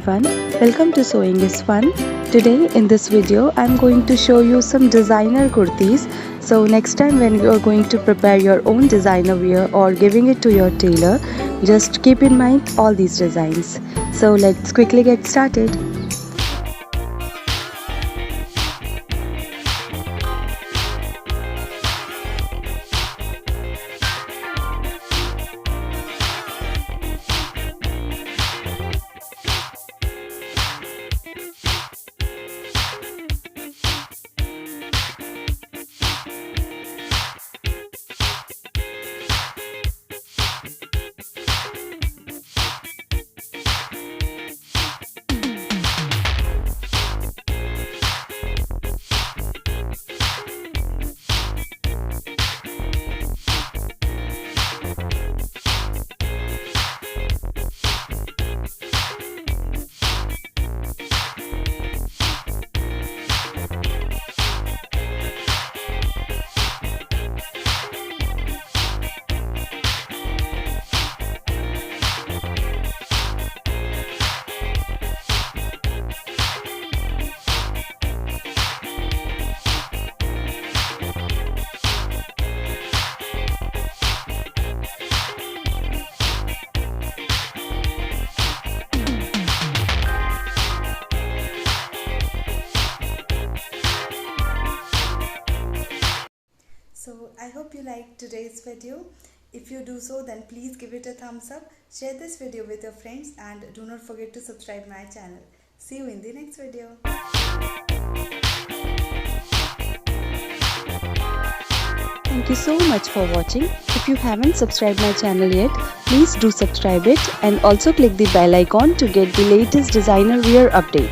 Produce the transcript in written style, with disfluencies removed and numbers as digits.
everyone, welcome to Sewing is Fun. Today in this video I'm going to show you some designer kurtis. So next time when you are going to prepare your own designer wear or giving it to your tailor, just keep in mind all these designs. So let's quickly get started. So I hope you liked today's video. If you do so, then please give it a thumbs up, share this video with your friends, and do not forget to subscribe my channel. See you in the next video. Thank you so much for watching. If you haven't subscribed my channel yet, please do subscribe it and also click the bell icon to get the latest designer wear update.